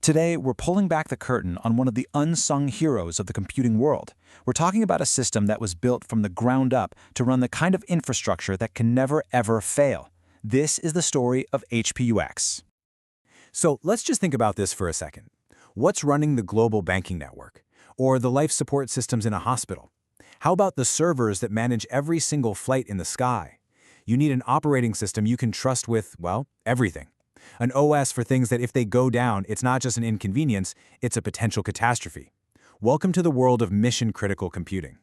Today, we're pulling back the curtain on one of the unsung heroes of the computing world. We're talking about a system that was built from the ground up to run the kind of infrastructure that can never, ever fail. This is the story of HPUX. So let's just think about this for a second. What's running the global banking network? Or the life support systems in a hospital? How about the servers that manage every single flight in the sky? You need an operating system you can trust with, well, everything. An OS for things that if they go down, it's not just an inconvenience, it's a potential catastrophe. Welcome to the world of mission-critical computing.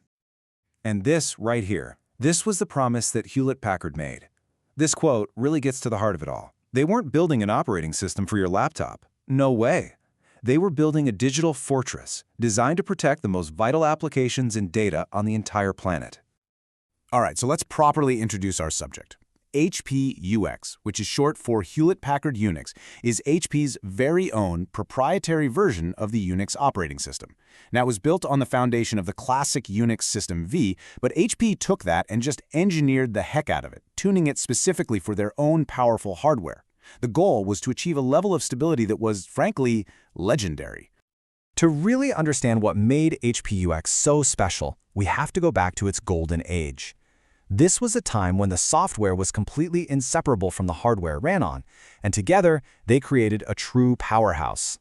And this right here, this was the promise that Hewlett Packard made. This quote really gets to the heart of it all. They weren't building an operating system for your laptop. No way. They were building a digital fortress designed to protect the most vital applications and data on the entire planet. All right, so let's properly introduce our subject. HPUX, which is short for Hewlett Packard Unix, is HP's very own proprietary version of the Unix operating system. Now, it was built on the foundation of the classic Unix System V, but HP took that and just engineered the heck out of it, tuning it specifically for their own powerful hardware. The goal was to achieve a level of stability that was, frankly, legendary. To really understand what made HPUX so special, we have to go back to its golden age. This was a time when the software was completely inseparable from the hardware it ran on, and together, they created a true powerhouse.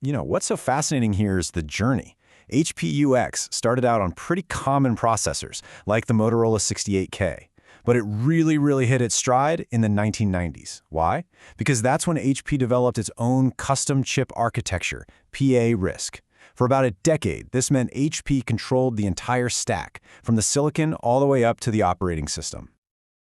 You know, what's so fascinating here is the journey. HPUX started out on pretty common processors, like the Motorola 68K. But it really hit its stride in the 1990s. Why? Because that's when HP developed its own custom chip architecture, PA-RISC. For about a decade, this meant HP controlled the entire stack, from the silicon all the way up to the operating system.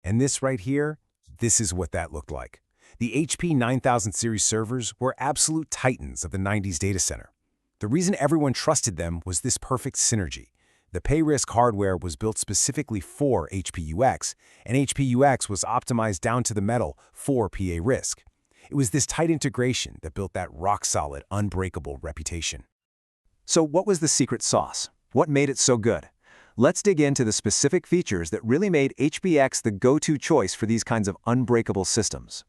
And this right here, this is what that looked like. The HP 9000 series servers were absolute titans of the 90s data center. The reason everyone trusted them was this perfect synergy. The PA-RISC hardware was built specifically for HPUX, and HPUX was optimized down to the metal for PA-RISC. It was this tight integration that built that rock-solid, unbreakable reputation. So what was the secret sauce? What made it so good? Let's dig into the specific features that really made HPUX the go-to choice for these kinds of unbreakable systems.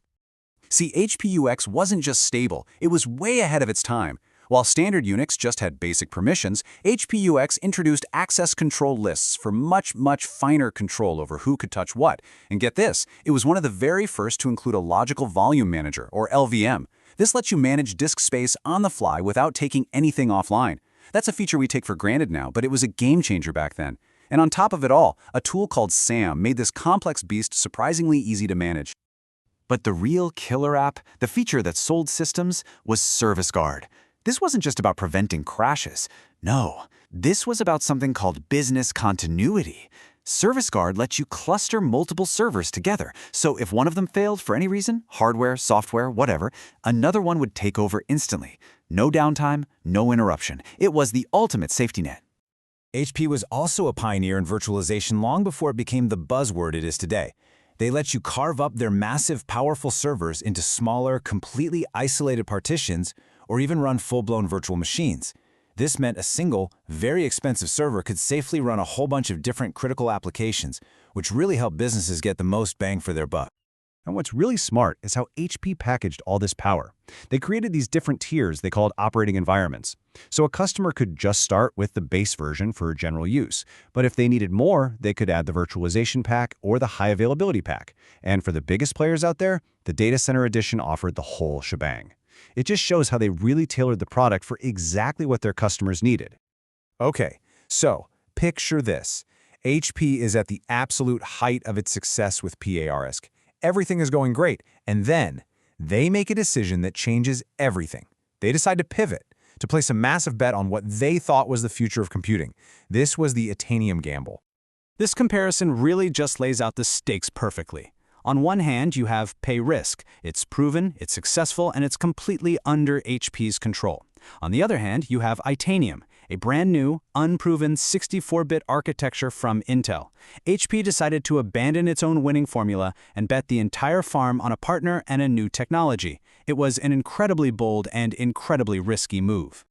See, HPUX wasn't just stable, it was way ahead of its time. While standard Unix just had basic permissions, HPUX introduced access control lists for much finer control over who could touch what. And get this, it was one of the very first to include a logical volume manager, or LVM. This lets you manage disk space on the fly without taking anything offline. That's a feature we take for granted now, but it was a game changer back then. And on top of it all, a tool called SAM made this complex beast surprisingly easy to manage. But the real killer app, the feature that sold systems, was Service Guard. This wasn't just about preventing crashes. No, this was about something called business continuity. Service Guard lets you cluster multiple servers together, so if one of them failed for any reason, hardware, software, whatever, another one would take over instantly. No downtime, no interruption. It was the ultimate safety net. HP was also a pioneer in virtualization long before it became the buzzword it is today. They let you carve up their massive, powerful servers into smaller, completely isolated partitions, or even run full-blown virtual machines. This meant a single, very expensive server could safely run a whole bunch of different critical applications, which really helped businesses get the most bang for their buck. And what's really smart is how HP packaged all this power. They created these different tiers they called operating environments. So a customer could just start with the base version for general use. But if they needed more, they could add the virtualization pack or the high availability pack. And for the biggest players out there, the Data Center Edition offered the whole shebang. It just shows how they really tailored the product for exactly what their customers needed. Okay, so picture this. HP is at the absolute height of its success with PA-RISC. Everything is going great, and then they make a decision that changes everything. They decide to pivot, to place a massive bet on what they thought was the future of computing. This was the Itanium gamble. This comparison really just lays out the stakes perfectly. On one hand, you have PA-RISC. It's proven, it's successful, and it's completely under HP's control. On the other hand, you have Itanium, a brand new, unproven 64-bit architecture from Intel. HP decided to abandon its own winning formula and bet the entire farm on a partner and a new technology. It was an incredibly bold and incredibly risky move.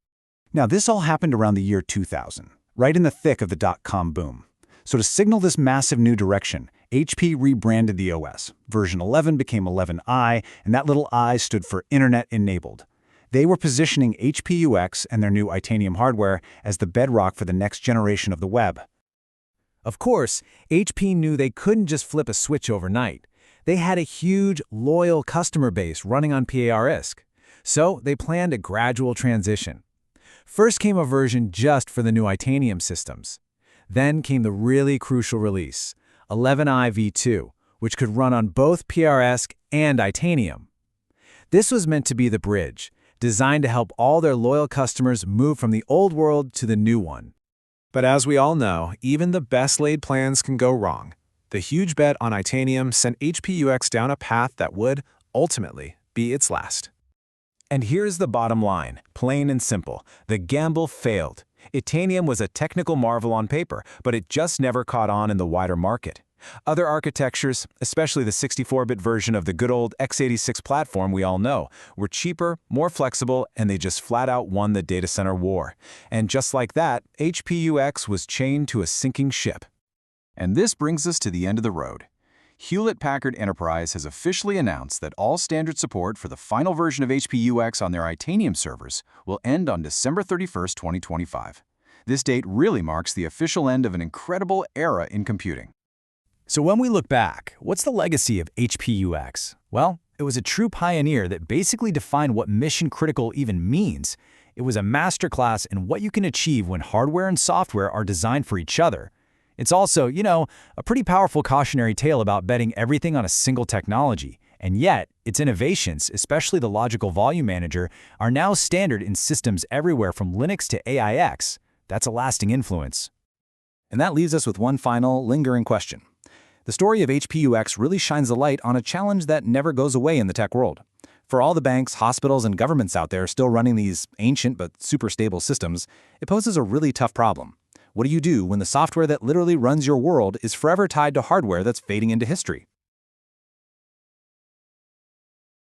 Now, this all happened around the year 2000, right in the thick of the dot-com boom. So to signal this massive new direction, HP rebranded the OS. Version 11 became 11i, and that little I stood for Internet Enabled. They were positioning HPUX and their new Itanium hardware as the bedrock for the next generation of the web. Of course, HP knew they couldn't just flip a switch overnight. They had a huge, loyal customer base running on PA-RISC, so they planned a gradual transition. First came a version just for the new Itanium systems. Then came the really crucial release, 11i v2, which could run on both PA-RISC and Itanium. This was meant to be the bridge, designed to help all their loyal customers move from the old world to the new one. But as we all know, even the best-laid plans can go wrong. The huge bet on Itanium sent HPUX down a path that would, ultimately, be its last. And here's the bottom line, plain and simple. The gamble failed. Itanium was a technical marvel on paper, but it just never caught on in the wider market. Other architectures, especially the 64-bit version of the good old x86 platform we all know, were cheaper, more flexible, and they just flat out won the data center war. And just like that, HPUX was chained to a sinking ship. And this brings us to the end of the road. Hewlett Packard Enterprise has officially announced that all standard support for the final version of HPUX on their Itanium servers will end on December 31, 2025. This date really marks the official end of an incredible era in computing. So when we look back, what's the legacy of HPUX? Well, it was a true pioneer that basically defined what mission-critical even means. It was a masterclass in what you can achieve when hardware and software are designed for each other. It's also, a pretty powerful cautionary tale about betting everything on a single technology. And yet, its innovations, especially the logical volume manager, are now standard in systems everywhere from Linux to AIX. That's a lasting influence. And that leaves us with one final, lingering question. The story of HPUX really shines a light on a challenge that never goes away in the tech world. For all the banks, hospitals, and governments out there still running these ancient but super stable systems, it poses a really tough problem. What do you do when the software that literally runs your world is forever tied to hardware that's fading into history?